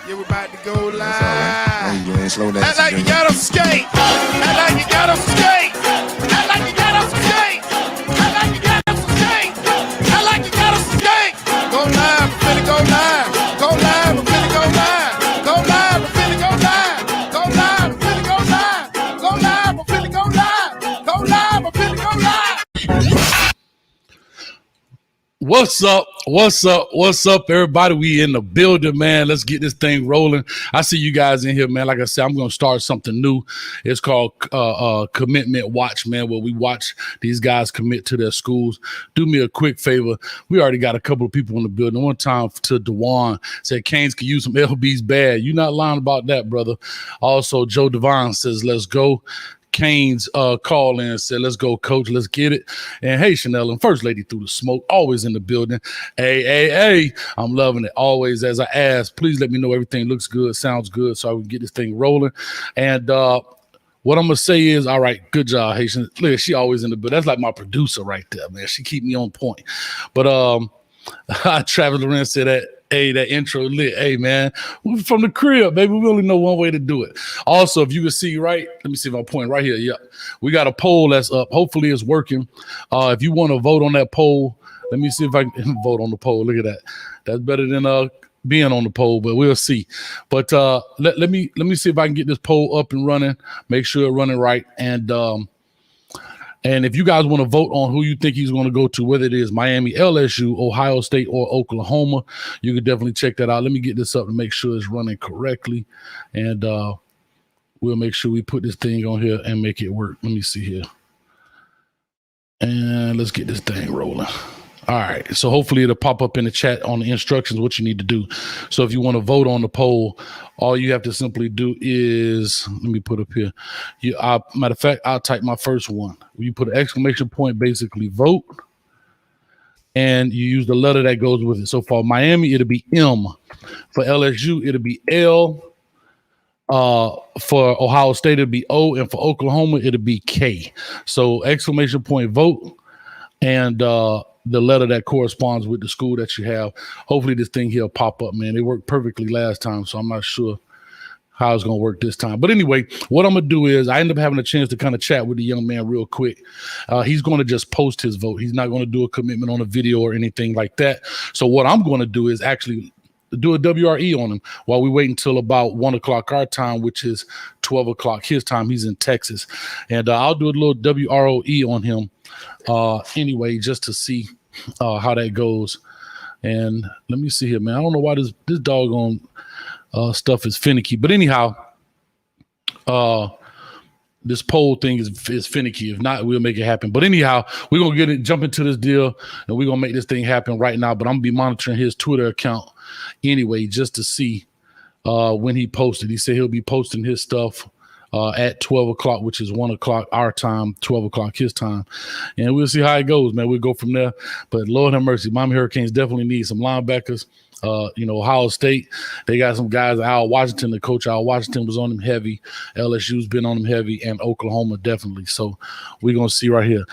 Yeah, we're about to go live. That's all right. No, you ain't slow down. Act like you got them skate. Act like you got them skate. Act like you got them skate. Act like you got them skate. Act like you got them skate. Go live, I'm finna go live. Go live, I'm finna go live. Go live, I'm finna go live. Go live, I'm finna go live. Go live, I'm finna go live. Go live, I'm finna go live. What's up? What's up? What's up, everybody? We in the building, man. Let's get this thing rolling. I see you guys in here, man. Like I said, I'm going to start something new. It's called Commitment Watch, man, where we watch these guys commit to their schools. Do me a quick favor. We already got a couple of people in the building. One time to Dewan, said Canes can use some LBs bad. You're not lying about that, brother. Also, Joe Devine says, let's go. Canes call in and said, let's go, coach, let's get it. And hey, Chanel and First Lady through the smoke, always in the building. Hey, I'm loving it. Always, as I ask, please let me know everything looks good, sounds good, so I can get this thing rolling. And what I'm going to say is, all right, good job, Haitian. Look, she always in the building. That's like my producer right there, man. She keep me on point. But Travis Lorenz said that, hey, that intro lit. Hey, man, we're from the crib, baby. We only know one way to do it. Also, if you can see right, let me see if I'm pointing right here. Yeah, we got a poll that's up. Hopefully it's working. If you want to vote on that poll, let me see if I can vote on the poll. Look at that. That's better than being on the poll, but we'll see. But let me see if I can get this poll up and running. Make sure it's running right. And if you guys want to vote on who you think he's going to go to, whether it is Miami, LSU, Ohio State, or Oklahoma, you can definitely check that out. Let me get this up to make sure it's running correctly. And we'll make sure we put this thing on here and make it work. Let me see here. And let's get this thing rolling. All right, so hopefully it'll pop up in the chat on the instructions what you need to do. So if you want to vote on the poll, all you have to simply do is, let me put up here. Matter of fact, I'll type my first one. You put an exclamation point, basically vote, and you use the letter that goes with it. So for Miami, it'll be M. For LSU, it'll be L. For Ohio State, it'll be O. And for Oklahoma, it'll be K. So exclamation point vote, and the letter that corresponds with the school that you have. Hopefully this thing here will pop up, man. It worked perfectly last time, so I'm not sure how it's going to work this time. But anyway, what I'm going to do is I end up having a chance to kind of chat with the young man real quick. He's going to just post his vote. He's not going to do a commitment on a video or anything like that. So what I'm going to do is actually do a WRE on him while we wait until about 1 o'clock our time, which is 12 o'clock his time. He's in Texas. And I'll do a little WROE on him anyway, just to see how that goes. And let me see here, man. I don't know why this doggone stuff is finicky, but anyhow, this poll thing is finicky. If not, we'll make it happen. But anyhow, we're gonna jump into this deal, and we're gonna make this thing happen right now. But I'm gonna be monitoring his Twitter account anyway, just to see when he posted. He said he'll be posting his stuff at 12 o'clock, which is 1 o'clock our time, 12 o'clock his time. And we'll see how it goes, man. We'll go from there. But Lord have mercy, Miami Hurricanes definitely need some linebackers. Ohio State, they got some guys. Al Washington, the coach, Al Washington was on them heavy. LSU's been on them heavy, and Oklahoma definitely. So we're going to see right here.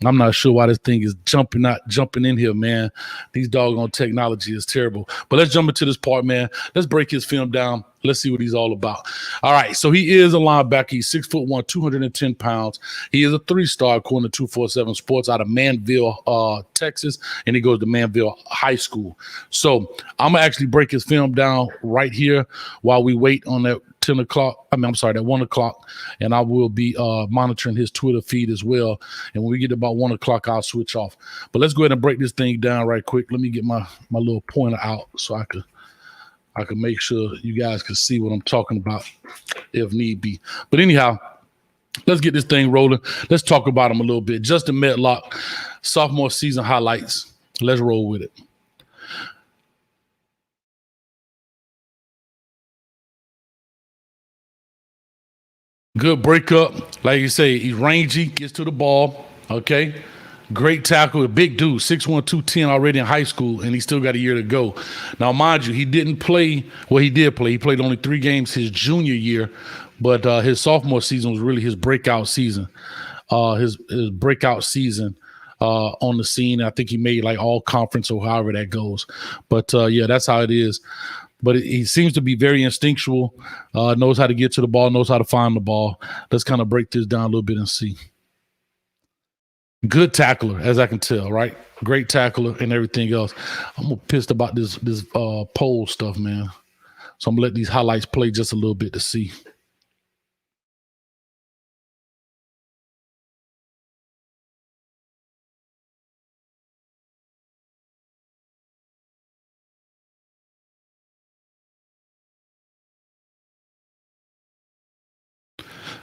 I'm not sure why this thing is jumping in here, man. These doggone technology is terrible. But let's jump into this part, man. Let's break his film down. Let's see what he's all about. All right, so he is a linebacker. He's 6'1", 210 pounds. He is a 3-star according to 247 Sports out of Manville, Texas, and he goes to Manville High School. So I'm going to actually break his film down right here while we wait on that 1 o'clock, and I will be monitoring his Twitter feed as well. And when we get about 1 o'clock, I'll switch off. But let's go ahead and break this thing down right quick. Let me get my little pointer out so I could make sure you guys can see what I'm talking about if need be. But anyhow, let's get this thing rolling. Let's talk about him a little bit. Justin Medlock, sophomore season highlights. Let's roll with it. Good breakup. Like you say, he's rangy, gets to the ball. Okay. Great tackle, a big dude, 6'1", 210 already in high school, and he still got a year to go. Now, mind you, he didn't play. Well, he did play. He played only 3 games his junior year, but his sophomore season was really his breakout season. His breakout season on the scene. I think he made like all conference or however that goes. But, yeah, that's how it is. but he seems to be very instinctual, knows how to get to the ball, knows how to find the ball. Let's kind of break this down a little bit and see. Good tackler, as I can tell, right? Great tackler and everything else. I'm pissed about this poll stuff, man. So I'm going to let these highlights play just a little bit to see.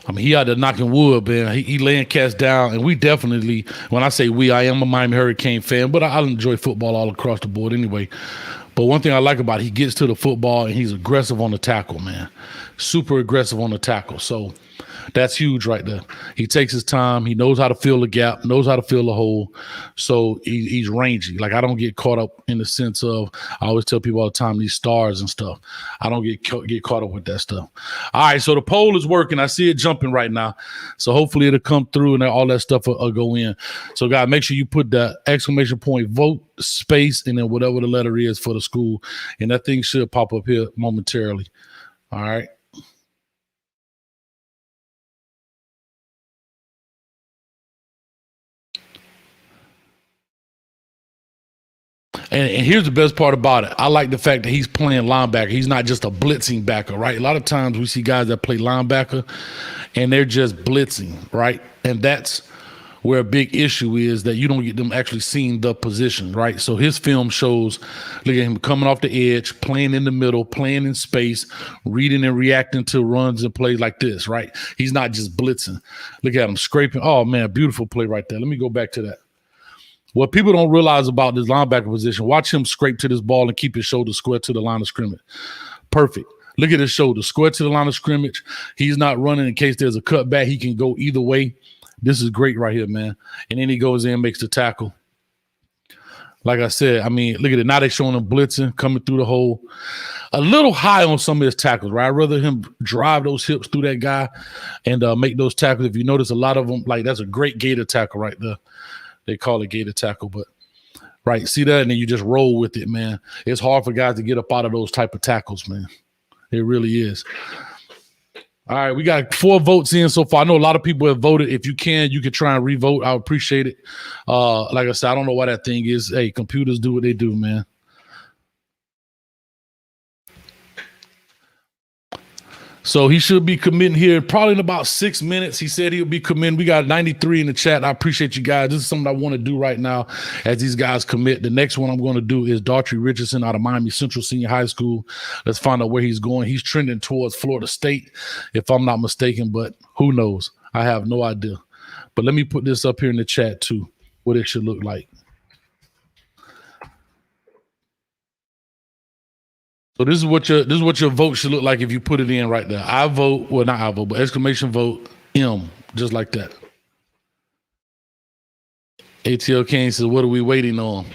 I mean, he out there knocking wood, man. He laying cats down, and we definitely, when I say we, I am a Miami Hurricane fan, but I enjoy football all across the board anyway. But one thing I like about it, he gets to the football, and he's aggressive on the tackle, man. Super aggressive on the tackle. So that's huge right there. He takes his time. He knows how to fill the gap, knows how to fill the hole. So he's rangy. Like, I don't get caught up in the sense of, I always tell people all the time, these stars and stuff. I don't get caught up with that stuff. All right, so the poll is working. I see it jumping right now. So hopefully it'll come through and all that stuff will go in. So, guys, make sure you put the exclamation point vote space and then whatever the letter is for the school. And that thing should pop up here momentarily. All right. And here's the best part about it. I like the fact that he's playing linebacker. He's not just a blitzing backer, right? A lot of times we see guys that play linebacker and they're just blitzing, right? And that's where a big issue is, that you don't get them actually seeing the position, right? So his film shows, look at him coming off the edge, playing in the middle, playing in space, reading and reacting to runs and plays like this, right? He's not just blitzing. Look at him scraping. Oh, man, beautiful play right there. Let me go back to that. What people don't realize about this linebacker position, watch him scrape to this ball and keep his shoulder square to the line of scrimmage. Perfect. Look at his shoulder, square to the line of scrimmage. He's not running in case there's a cutback. He can go either way. This is great right here, man. And then he goes in, makes the tackle. Like I said, I mean, look at it. Now they're showing him blitzing, coming through the hole. A little high on some of his tackles, right? I'd rather him drive those hips through that guy and make those tackles. If you notice, a lot of them, like, that's a great gator tackle right there. They call it gator tackle, but right, see that, and then you just roll with it, man. It's hard for guys to get up out of those type of tackles, man. It really is. All right, we got 4 votes in so far. I know a lot of people have voted. If you can try and re-vote. I appreciate it. Like I said, I don't know why that thing is. Hey, computers do what they do, man. So he should be committing here probably in about 6 minutes. He said he'll be committing. We got 93 in the chat. I appreciate you guys. This is something I want to do right now as these guys commit. The next one I'm going to do is Daughtry Richardson out of Miami Central Senior High School. Let's find out where he's going. He's trending towards Florida State, if I'm not mistaken, but who knows? I have no idea. But let me put this up here in the chat too, what it should look like. So this is what your vote should look like if you put it in right there. I vote, well, not I vote, but exclamation vote M, just like that. ATL Kane says, what are we waiting on?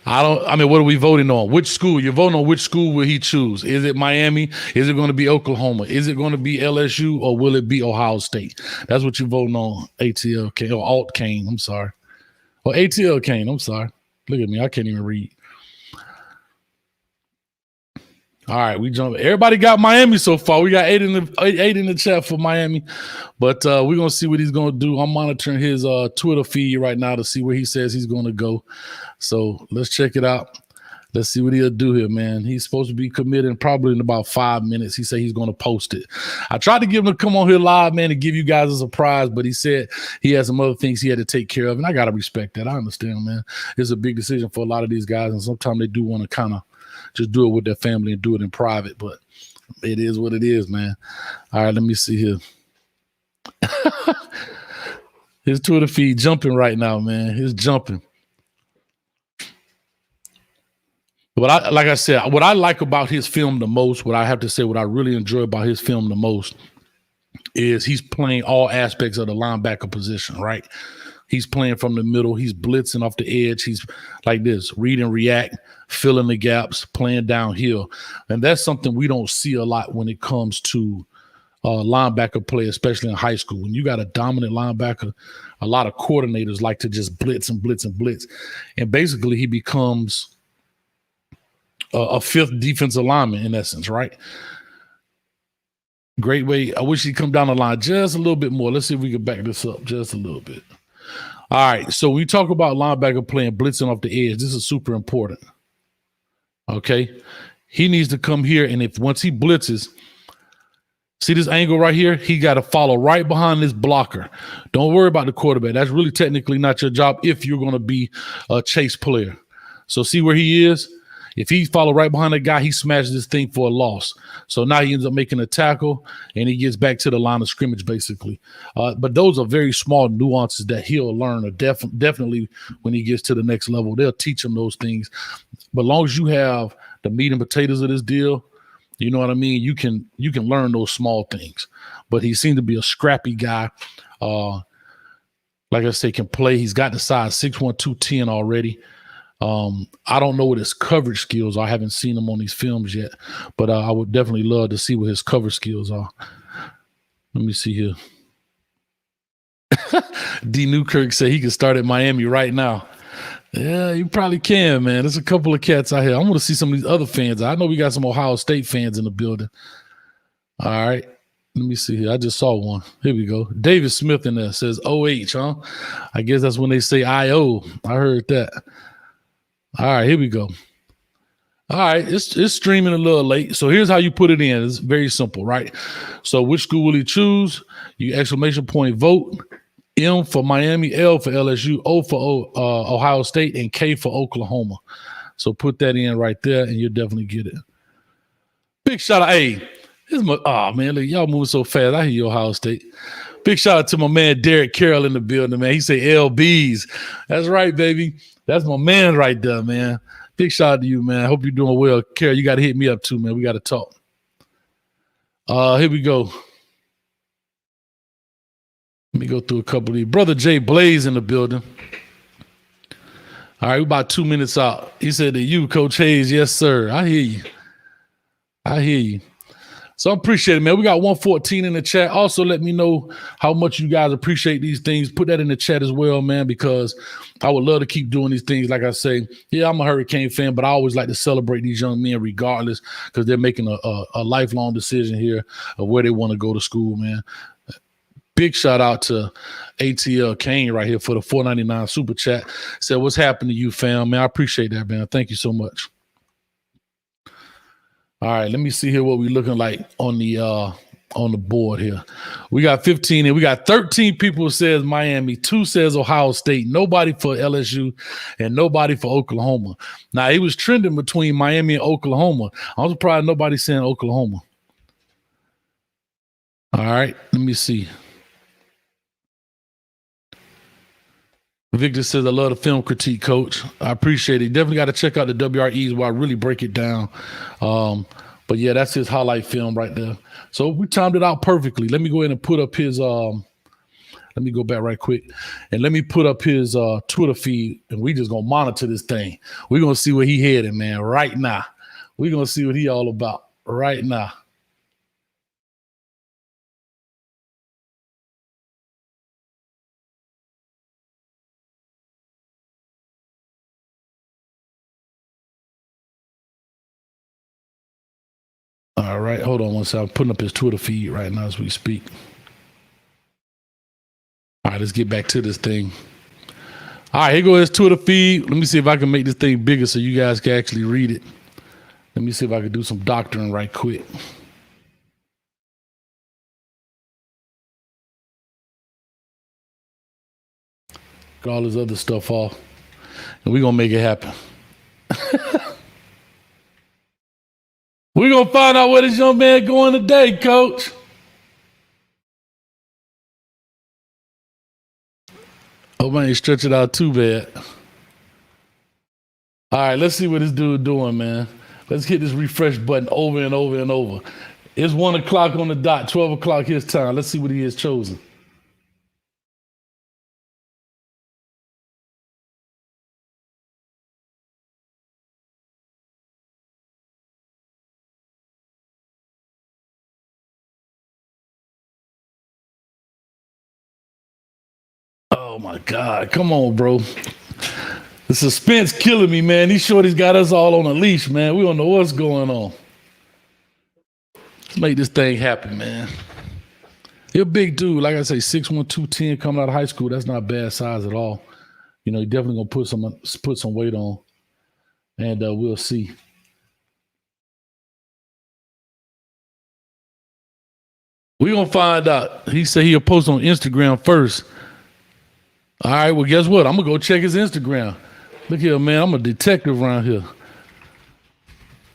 What are we voting on? Which school? You're voting on which school will he choose? Is it Miami? Is it going to be Oklahoma? Is it going to be LSU, or will it be Ohio State? That's what you're voting on, ATL Kane, or Alt Kane, I'm sorry. Or ATL Kane, I'm sorry. Look at me, I can't even read. All right, we jump. Everybody got Miami so far. We got eight in the chat for Miami, but we're gonna see what he's gonna do. I'm monitoring his Twitter feed right now to see where he says he's gonna go. So let's check it out. Let's see what he'll do here, man. He's supposed to be committing probably in about 5 minutes. He said he's gonna post it. I tried to get him to come on here live, man, and give you guys a surprise, but he said he had some other things he had to take care of, and I gotta respect that. I understand, man. It's a big decision for a lot of these guys, and sometimes they do want to kind of just do it with their family and do it in private, but it is what it is, man. All right, let me see here. His Twitter feed jumping right now, man. It's jumping. But like I said, what I like about his film the most, what I have to say, what I really enjoy about his film the most is he's playing all aspects of the linebacker position, right? He's playing from the middle. He's blitzing off the edge. He's like this, read and react, filling the gaps, playing downhill. And that's something we don't see a lot when it comes to linebacker play, especially in high school. When you got a dominant linebacker, a lot of coordinators like to just blitz and blitz and blitz. And basically he becomes a fifth defensive lineman in essence, right? Great way. I wish he'd come down the line just a little bit more. Let's see if we can back this up just a little bit. All right. So we talk about linebacker playing blitzing off the edge. This is super important. Okay. He needs to come here, and if once he blitzes, see this angle right here? He got to follow right behind this blocker. Don't worry about the quarterback. That's really technically not your job if you're going to be a chase player. So see where he is? If he follow right behind the guy, he smashes this thing for a loss. So now he ends up making a tackle, and he gets back to the line of scrimmage, basically. But those are very small nuances that he'll learn. Definitely when he gets to the next level, they'll teach him those things. But as long as you have the meat and potatoes of this deal, you know what I mean? You can learn those small things. But he seems to be a scrappy guy. Like I say, can play. He's got the size 6'1", 210 already. I don't know what his coverage skills are. I haven't seen him on these films yet, but I would definitely love to see what his cover skills are. Let me see here. D. Newkirk said he can start at Miami right now. Yeah, you probably can, man. There's a couple of cats out here. I want to see some of these other fans. I know we got some Ohio State fans in the building. All right. Let me see here. I just saw one. Here we go. David Smith in there says OH, huh? I guess that's when they say IO. I heard that. All right, here we go. All right, it's streaming a little late. So here's how you put it in. It's very simple, right? So which school will he choose? You exclamation point vote. M for Miami, L for LSU, O for Ohio State, and K for Oklahoma. So put that in right there, and you'll definitely get it. Big shout out. Hey, man, look, y'all moving so fast. I hear you, Ohio State. Big shout out to my man Derek Carroll in the building, man. He say LBs. That's right, baby. That's my man right there, man. Big shout out to you, man. I hope you're doing well. Carroll, you got to hit me up too, man. We got to talk. Here we go. Let me go through a couple of these. Brother Jay Blaze in the building. All right, we're about 2 minutes out. He said to you, Coach Hayes, yes, sir. I hear you. I hear you. So I appreciate it, man. We got 114 in the chat. Also, let me know how much you guys appreciate these things. Put that in the chat as well, man, because I would love to keep doing these things. Like I say, yeah, I'm a Hurricane fan, but I always like to celebrate these young men regardless because they're making a lifelong decision here of where they want to go to school, man. Big shout out to ATL Kane right here for the $4.99 super chat. Said, what's happening to you, fam? Man, I appreciate that, man. Thank you so much. All right, let me see here what we're looking like on the board here. We got 15 and we got 13 people says Miami, 2 says Ohio State, nobody for LSU, and nobody for Oklahoma. Now, it was trending between Miami and Oklahoma. I'm surprised nobody's saying Oklahoma. All right, let me see. Victor says, I love the film critique, coach. I appreciate it. Definitely got to check out the WREs where I really break it down. But yeah, that's his highlight film right there. So we timed it out perfectly. Let me go ahead and put up his let me go back right quick and let me put up his Twitter feed, and we just gonna monitor this thing. We're gonna see where he headed, man, right now. We're gonna see what he all about right now. All right, hold on one second. I'm putting up his Twitter feed right now as we speak. All right, let's get back to this thing. All right, here goes his Twitter feed. Let me see if I can make this thing bigger so you guys can actually read it. Let me see if I can do some doctoring right quick. Get all this other stuff off, and we're going to make it happen. We're going to find out where this young man going today, coach. Hope I ain't stretch it out too bad. All right, let's see what this dude doing, man. Let's hit this refresh button over and over and over. It's 1 o'clock on the dot, 12 o'clock his time. Let's see what he has chosen. Oh my God, come on, bro. The suspense killing me, man. These shorties got us all on a leash, man. We don't know what's going on. Let's make this thing happen, man. He's a big dude. Like I say, 6'1", 210 coming out of high school. That's not a bad size at all. You know, he definitely going to put some weight on. And we'll see. We're going to find out. He said he'll post on Instagram first. All right, well, guess what? I'm going to go check his Instagram. Look here, man. I'm a detective around here.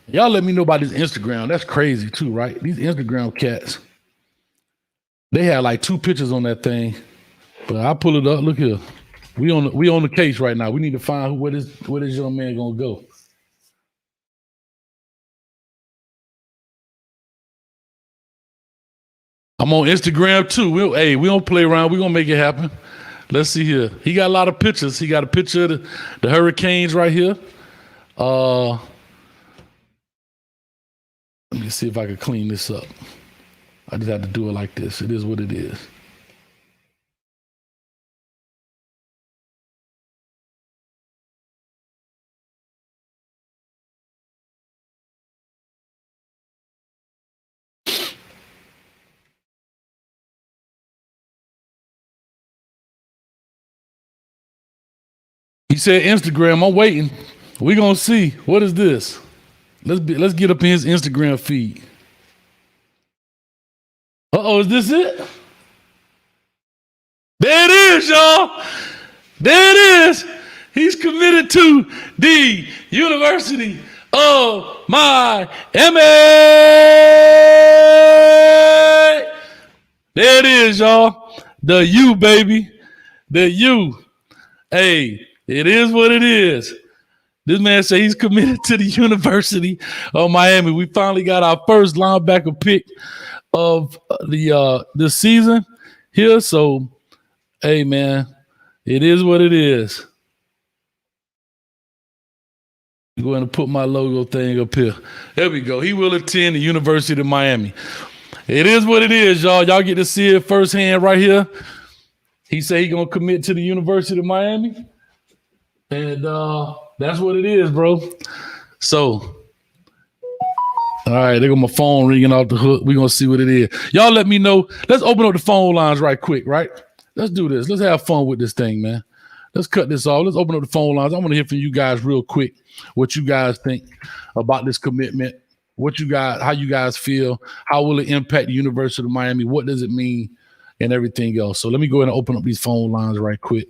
Y'all let me know about this Instagram. That's crazy, too, right? These Instagram cats. They had like 2 pictures on that thing. But I pull it up. Look here. We on the case right now. We need to find where this young man going to go. I'm on Instagram, too. We don't play around. We're going to make it happen. Let's see here. He got a lot of pictures. He got a picture of the Hurricanes right here. Let me see if I can clean this up. I just have to do it like this. It is what it is. He said Instagram. I'm waiting. We're gonna see. What is this? Let's get up in his Instagram feed. Uh-oh, is this it? There it is, y'all. There it is. He's committed to the University of Miami. There it is, y'all. The U, baby. The U. Hey, it is what it is. This man said he's committed to the University of Miami. We finally got our first linebacker pick of this season here. So, hey, man, it is what it is. I'm going to put my logo thing up here. There we go. He will attend the University of Miami. It is what it is, y'all. Y'all get to see it firsthand right here. He said he's going to commit to the University of Miami. And that's what it is, bro. So, all right, there go my phone ringing off the hook. We're going to see what it is. Y'all let me know. Let's open up the phone lines right quick, right? Let's do this. Let's have fun with this thing, man. Let's cut this off. Let's open up the phone lines. I want to hear from you guys real quick what you guys think about this commitment, how you guys feel, how will it impact the University of Miami, what does it mean, and everything else. So let me go ahead and open up these phone lines right quick.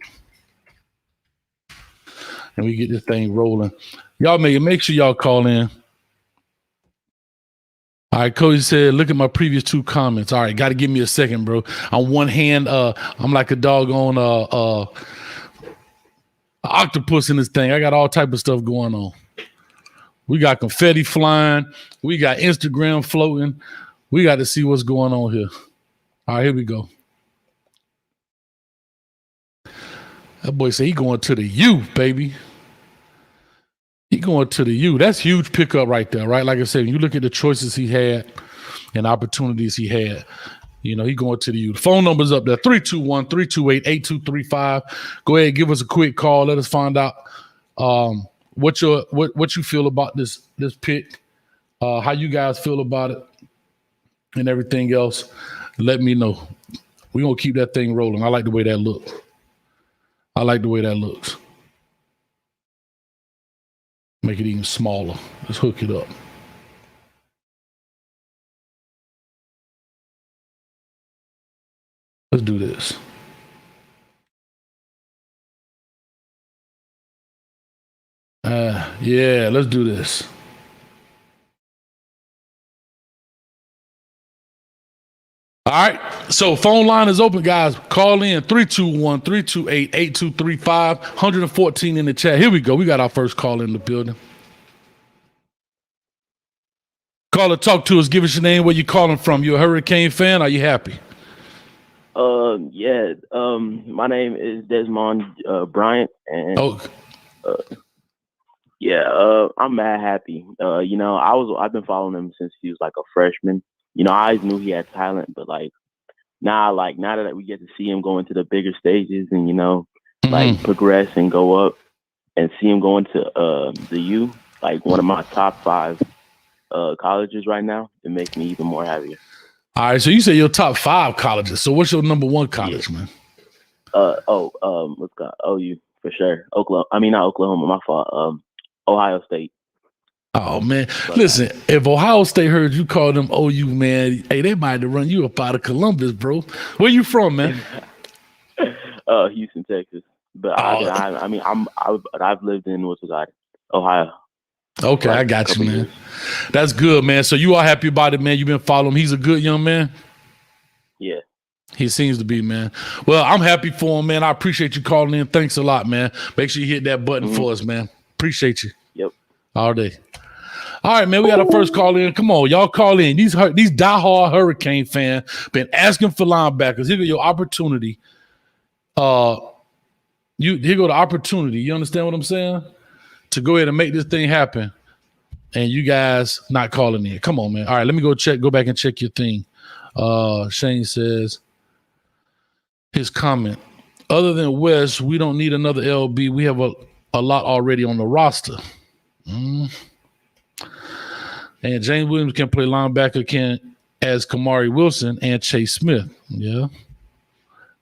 And we get this thing rolling. Y'all make sure y'all call in. All right, Cody said, look at my previous 2 comments. All right, got to give me a second, bro. On one hand, I'm like a doggone octopus in this thing. I got all type of stuff going on. We got confetti flying. We got Instagram floating. We got to see what's going on here. All right, here we go. That boy said he going to the U, baby. He going to the U. That's huge pickup right there, right? Like I said, when you look at the choices he had and opportunities he had, you know, he going to the U. The phone number's up there, 321-328-8235. Go ahead, give us a quick call. Let us find out what you feel about this pick, how you guys feel about it, and everything else. Let me know. We're going to keep that thing rolling. I like the way that looks. Make it even smaller. Let's hook it up. Let's do this. Yeah, let's do this. All right, so phone line is open, guys. Call in 321-328-8235, 114 in the chat. Here we go. We got our first call in the building. Caller, talk to us. Give us your name, where you calling from. You a Hurricane fan? Are you happy? Yeah. My name is Desmond Bryant, and I'm mad happy. You know, I've been following him since he was like a freshman. You know, I always knew he had talent, but now that we get to see him go into the bigger stages and, you know, like progress and go up. and see him going to the U, like one of my top 5 colleges right now, it makes me even more happier. All right, so you say your top 5 colleges. So what's your number 1 college, man? What's called OU for sure. Not Oklahoma. My fault. Ohio State. Oh man, listen. If Ohio State heard you call them OU, man, hey, they might have run you up out of Columbus, bro. Where you from, man? Houston, Texas. But I've lived in Ohio. Okay, I got you, man. Years. That's good, man. So you are happy about it, man. You've been following him. He's a good young man. Yeah. He seems to be, man. Well, I'm happy for him, man. I appreciate you calling in. Thanks a lot, man. Make sure you hit that button for us, man. Appreciate you. Yep. All day. All right, man. We got our first call in. Come on, y'all call in. These diehard Hurricane fan been asking for linebackers. Here go your opportunity. Here go the opportunity. You understand what I'm saying? To go ahead and make this thing happen. And you guys not calling in. Come on, man. All right, let me go back and check your thing. Shane says his comment. Other than West, we don't need another LB. We have a lot already on the roster. And James Williams can play linebacker as Kamari Wilson and Chase Smith. Yeah.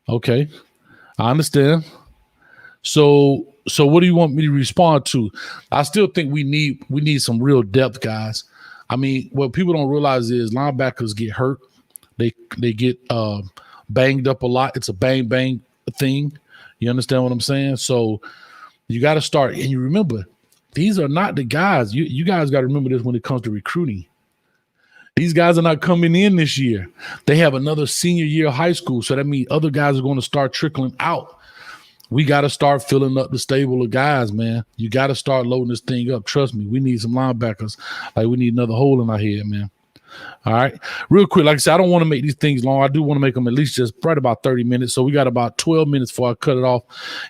Okay. I understand. So what do you want me to respond to? I still think we need some real depth, guys. I mean, what people don't realize is linebackers get hurt. They get banged up a lot. It's a bang thing. You understand what I'm saying? So you got to start, and you remember, these are not the guys. You guys got to remember this when it comes to recruiting. These guys are not coming in this year. They have another senior year of high school, so that means other guys are going to start trickling out. We got to start filling up the stable of guys, man. You got to start loading this thing up. Trust me, we need some linebackers. Like, we need another hole in our head, man. All right. Real quick, like I said, I don't want to make these things long. I do want to make them at least just right about 30 minutes. So we got about 12 minutes before I cut it off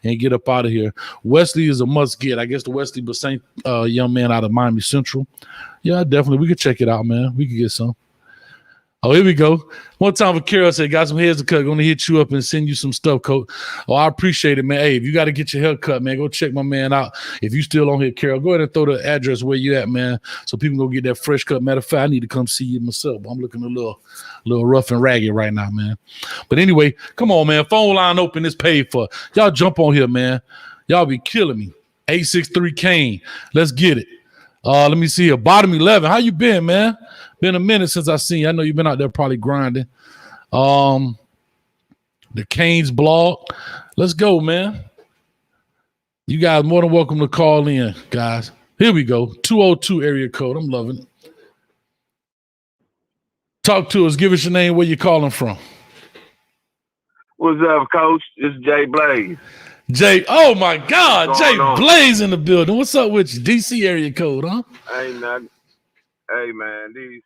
and get up out of here. Wesley is a must get. I guess the Wesley Bassett young man out of Miami Central. Yeah, definitely. We could check it out, man. We could get some. Oh, here we go. One time for Carol said, got some hairs to cut. Going to hit you up and send you some stuff, coach. Oh, I appreciate it, man. Hey, if you got to get your hair cut, man, go check my man out. If you still on here, Carol, go ahead and throw the address where you at, man, so people can go get that fresh cut. Matter of fact, I need to come see you myself. I'm looking a little rough and ragged right now, man. But anyway, come on, man. Phone line open is paid for. Y'all jump on here, man. Y'all be killing me. 863 Kane. Let's get it. Let me see here. Bottom 11. How you been, man? Been a minute since I seen you. I know you've been out there probably grinding. The Canes blog. Let's go, man. You guys more than welcome to call in, guys. Here we go. 202 area code. I'm loving it. Talk to us. Give us your name. Where you calling from? What's up, Coach? It's Jay Blaze. Jay, oh my God, Jay Blaze in the building. What's up with you? DC area code, huh? Ain't nothing. Hey, man, you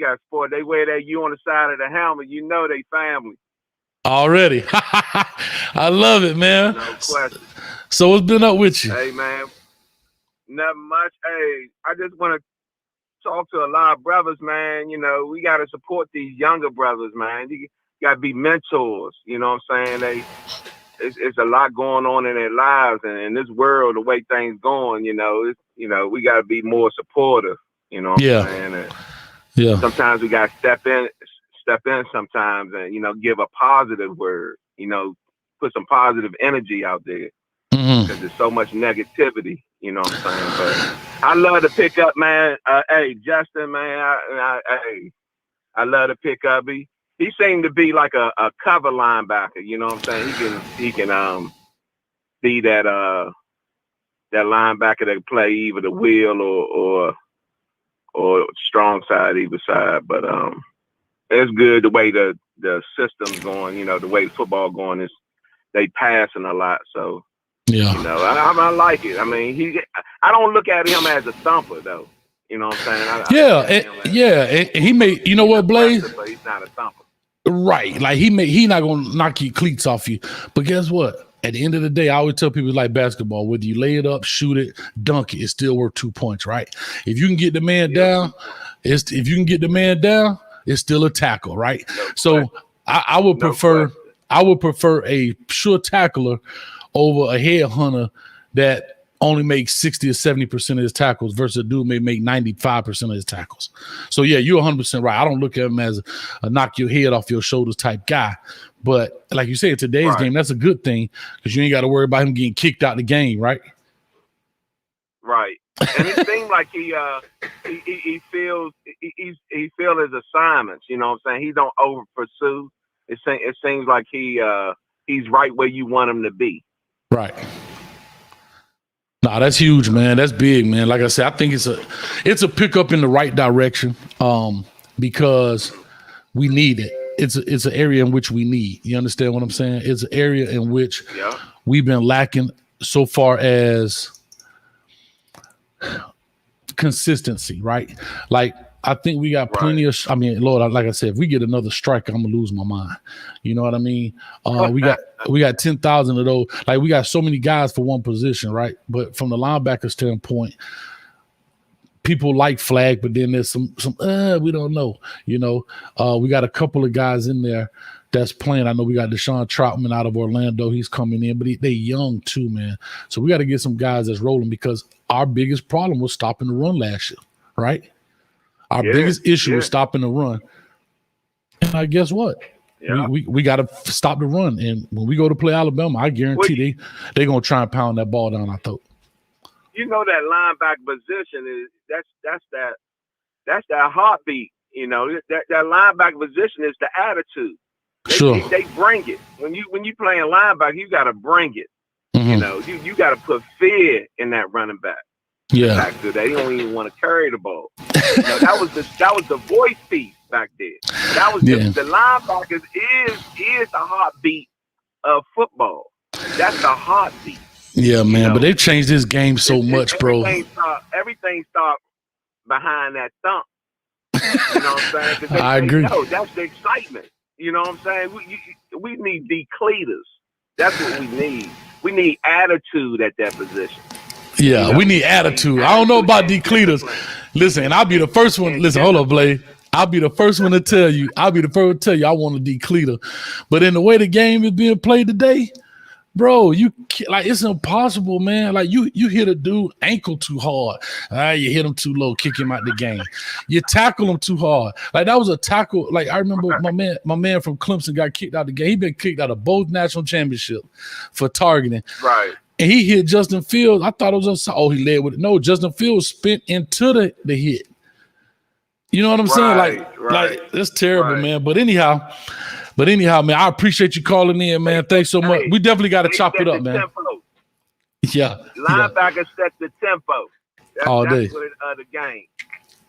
got sport. They wear that U on the side of the helmet. You know they family. Already. I love it, man. No question. So what's been up with you? Hey, man, nothing much. Hey, I just want to talk to a lot of brothers, man. You know, we got to support these younger brothers, man. You got to be mentors. You know what I'm saying? It's a lot going on in their lives, and in this world, the way things going, we got to be more supportive. You know what I'm saying? And sometimes we got to step in sometimes and, give a positive word, put some positive energy out there because there's so much negativity, you know what I'm saying? But I love to pick up, man. Hey, Justin, man, I love to pick up. He seemed to be like a cover linebacker, you know what I'm saying? He can be that linebacker that can play either the wheel or strong side, either side. But it's good the way the system's going, the way football going is they passing a lot. So I like it. I mean, I don't look at him as a thumper though. You know what I'm saying? And he may, you know what, Blaze? But he's not a thumper. Right. Like he not gonna knock your cleats off you. But guess what? At the end of the day, I always tell people it's like basketball. Whether you lay it up, shoot it, dunk it, it's still worth 2 points, right? If you can get the man down, it's still a tackle, right? So I would prefer a sure tackler over a headhunter that only makes 60 or 70% of his tackles versus a dude may make 95% of his tackles. So yeah, you're 100% right. I don't look at him as a knock your head off your shoulders type guy. But like you said, today's game, that's a good thing because you ain't got to worry about him getting kicked out the game, right? Right. And it seems like he feels his assignments. You know what I'm saying? He don't over pursue. It seems like he's right where you want him to be. Right. Nah, that's huge, man. That's big, man. Like I said, I think it's a pickup in the right direction because we need it. It's an area in which we need. You understand what I'm saying? It's an area in which we've been lacking so far as consistency, right? Like I think we got plenty of. I mean, Lord, like I said, if we get another strike, I'm gonna lose my mind. You know what I mean? We got 10,000 of those. Like we got so many guys for one position, right? But from the linebacker standpoint, people like flag, but then there's some we don't know. You know, we got a couple of guys in there that's playing. I know we got Deshaun Troutman out of Orlando. He's coming in, but they young too, man. So we got to get some guys that's rolling because our biggest problem was stopping the run last year, right? Our biggest issue was stopping the run. And I guess what? Yeah. We got to stop the run. And when we go to play Alabama, I guarantee they're going to try and pound that ball down our throat. You know that linebacker position is that's that heartbeat. You know, that linebacker position is the attitude. They bring it. When you playing linebacker, you got to bring it. Mm-hmm. You know, you got to put fear in that running back. Yeah, they don't even want to carry the ball. You know, that was the voice piece back there. That was the linebackers is the heartbeat of football. That's the heartbeat. Yeah, man. You know? But they've changed this game so much, bro. Everything starts behind that thump. You know what I'm saying? I agree. No, that's the excitement. You know what I'm saying? We need decleaters. That's what we need. We need attitude at that position. Yeah, we need attitude. I don't know about decleaters. Listen, and I'll be the first one. Listen, hold up, Blade. I'll be the first one to tell you. I want a decleater. But in the way the game is being played today, bro, it's impossible, man. Like you hit a dude ankle too hard. You hit him too low, kick him out the game. You tackle him too hard. Like that was a tackle. Like I remember my man from Clemson got kicked out of the game. He been kicked out of both national championships for targeting. Right. And he hit Justin Fields. I thought it was he led with it. No, Justin Fields spent into the hit. You know what I'm saying? Like that's terrible, man. But anyhow, man, I appreciate you calling in, man. Thanks so much. We definitely got to chop it up, man. Tempo. Yeah. Linebackers set the tempo. All day. That's what the game.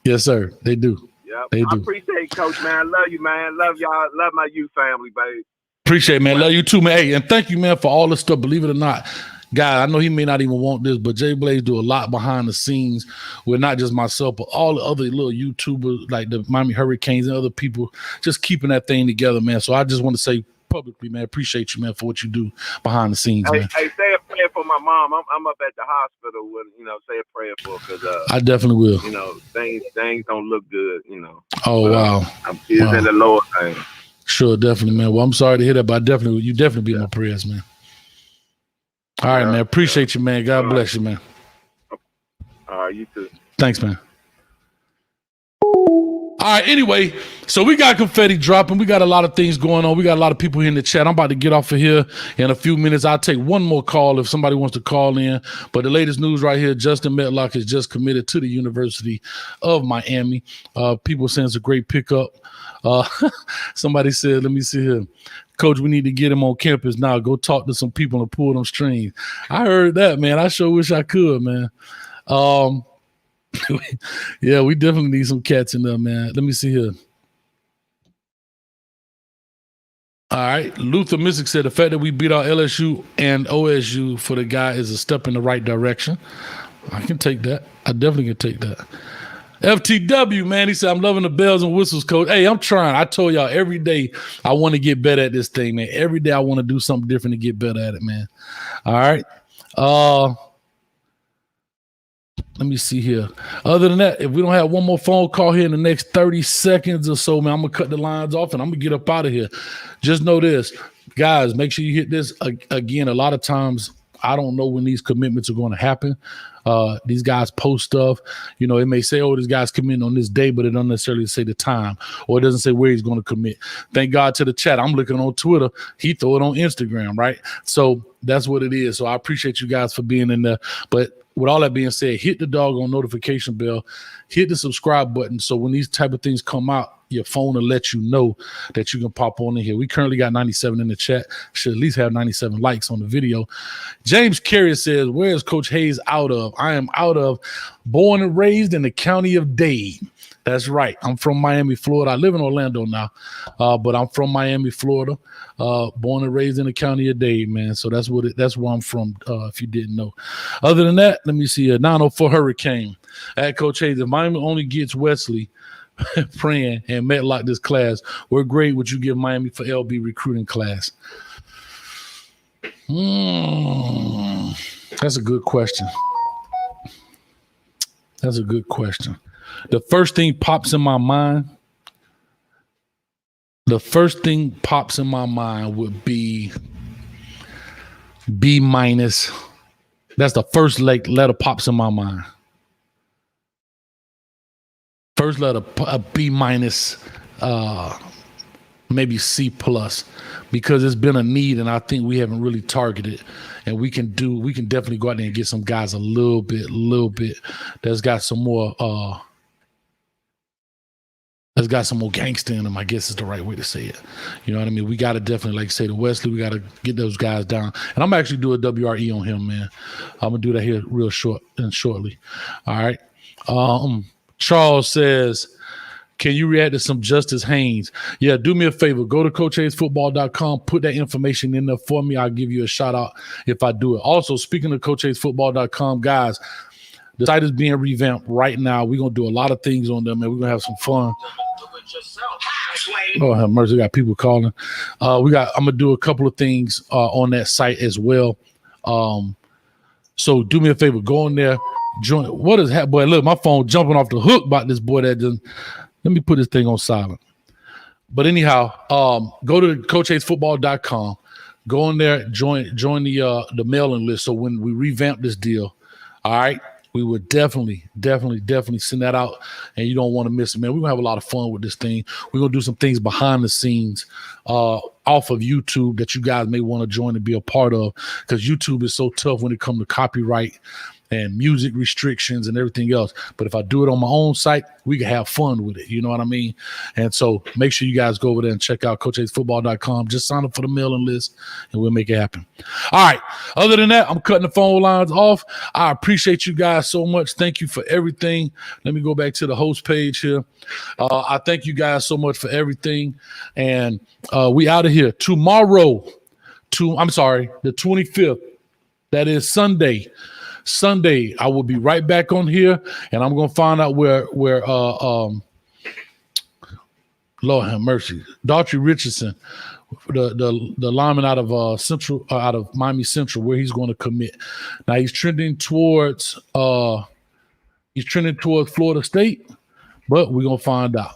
Yes, sir. They do. Yep. They do. I appreciate it, Coach, man. I love you, man. Love y'all. Love my youth family, baby. Appreciate it, man. Love you too, man. Hey, and thank you, man, for all this stuff. Believe it or not, guy, I know he may not even want this, but Jay Blaze do a lot behind the scenes with not just myself, but all the other little YouTubers like the Miami Hurricanes and other people just keeping that thing together, man. So I just want to say publicly, man, appreciate you, man, for what you do behind the scenes, man. Hey, say a prayer for my mom. I'm up at the hospital with, say a prayer for her because I definitely will. Things don't look good, Oh, wow. It's in the Lord thing. Sure, definitely, man. Well, I'm sorry to hear that, but you definitely be in my prayers, man. All right, man. Appreciate you, man. God bless you, man. All right, you too. Thanks, man. All right, anyway, so we got confetti dropping. We got a lot of things going on. We got a lot of people here in the chat. I'm about to get off of here in a few minutes. I'll take one more call if somebody wants to call in. But the latest news right here, Justin Medlock has just committed to the University of Miami. People saying it's a great pickup. Somebody said, let me see here. Coach, we need to get him on campus now. Go talk to some people and pull them strings. I heard that, man. I sure wish I could, man. Yeah, we definitely need some cats in there, man. Let me see here. All right. Luther Mystic said the fact that we beat our LSU and OSU for the guy is a step in the right direction. I can take that. I definitely can take that. FTW, man, he said, I'm loving the bells and whistles, Coach. Hey, I'm trying. I told y'all every day I want to get better at this thing, man. Every day I want to do something different to get better at it, man. All right. Let me see here. Other than that, if we don't have one more phone call here in the next 30 seconds or so, man, I'm going to cut the lines off and I'm going to get up out of here. Just know this. Guys, make sure you hit this again. A lot of times I don't know when these commitments are going to happen. These guys post stuff. You know, it may say, oh, this guy's committing on this day, but it don't necessarily say the time, or it doesn't say where he's going to commit. Thank God to the chat. I'm looking on Twitter. He throw it on Instagram, right? So that's what it is. So I appreciate you guys for being in there. But with all that being said, hit the doggone notification bell, hit the subscribe button. So when these type of things come out, your phone will let you know that you can pop on in here. We currently got 97 in the chat. Should at least have 97 likes on the video. James Carrier says, where is Coach Hayes out of? I am out of, born and raised in the county of Dade. That's right. I'm from Miami, Florida. I live in Orlando now, but I'm from Miami, Florida. Born and raised in the county of Dade, man. So that's where I'm from, if you didn't know. Other than that, let me see. 904 Hurricane. At Coach Hayes, if Miami only gets Wesley praying and Medlock this class, what grade would you give Miami for LB recruiting class? That's a good question. That's a good question. The first thing pops in my mind would be B minus. That's the first letter pops in my mind. First letter, a B minus, maybe C plus, because it's been a need, and I think we haven't really targeted. And we can definitely go out there and get some guys a little bit that's got some more gangster in them, I guess is the right way to say it. You know what I mean? We got to definitely, like say to Wesley, we got to get those guys down. And I'm actually do a WRE on him, man. I'm going to do that here real shortly. All right. Charles says, can you react to some Justice Haynes? Yeah, do me a favor. Go to CoachHayesFootball.com. Put that information in there for me. I'll give you a shout out if I do it. Also, speaking of CoachHayesFootball.com, guys, the site is being revamped right now. We're going to do a lot of things on them, and we're going to have some fun. Oh, have mercy. We got people calling. I'm going to do a couple of things on that site as well. So do me a favor. Go on there. Join. What is that, boy? Look, my phone jumping off the hook about this boy. Let me put this thing on silent. But anyhow, go to CoachHayesFootball.com. Go on there, join the mailing list. So when we revamp this deal, all right, we would definitely send that out, and you don't want to miss it, man. We're gonna have a lot of fun with this thing. We're gonna do some things behind the scenes off of YouTube that you guys may want to join and be a part of, because YouTube is so tough when it comes to copyright and music restrictions and everything else. But if I do it on my own site, we can have fun with it. You know what I mean? And so make sure you guys go over there and check out CoachHayesFootball.com. Just sign up for the mailing list and we'll make it happen. All right. Other than that, I'm cutting the phone lines off. I appreciate you guys so much. Thank you for everything. Let me go back to the host page here. I thank you guys so much for everything. And we out of here tomorrow. The 25th. That is Sunday, I will be right back on here, and I'm gonna find out where Lord have mercy, Daughtry Richardson, the lineman out of out of Miami Central, where he's going to commit. Now he's trending towards Florida State, but we're gonna find out.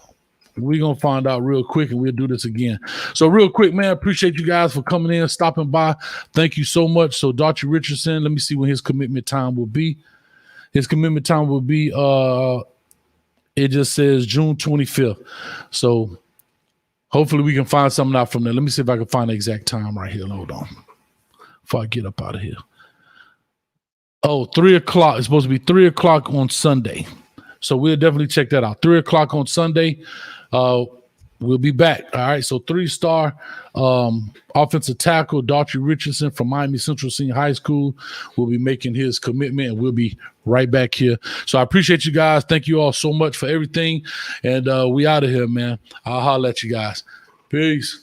We're going to find out real quick, and we'll do this again. So real quick, man, appreciate you guys for coming in, stopping by. Thank you so much. So Daughtry Richardson, let me see when his commitment time will be. His commitment time will be, it just says June 25th. So hopefully we can find something out from there. Let me see if I can find the exact time right here. Hold on. Before I get up out of here. Oh, 3 o'clock. It's supposed to be 3 o'clock on Sunday. So we'll definitely check that out. 3 o'clock on Sunday. We'll be back. All right. So 3-star offensive tackle Daughtry Richardson from Miami Central Senior High School will be making his commitment, and we'll be right back here. So I appreciate you guys. Thank you all so much for everything. And we out of here, man. I'll holler at you guys. Peace.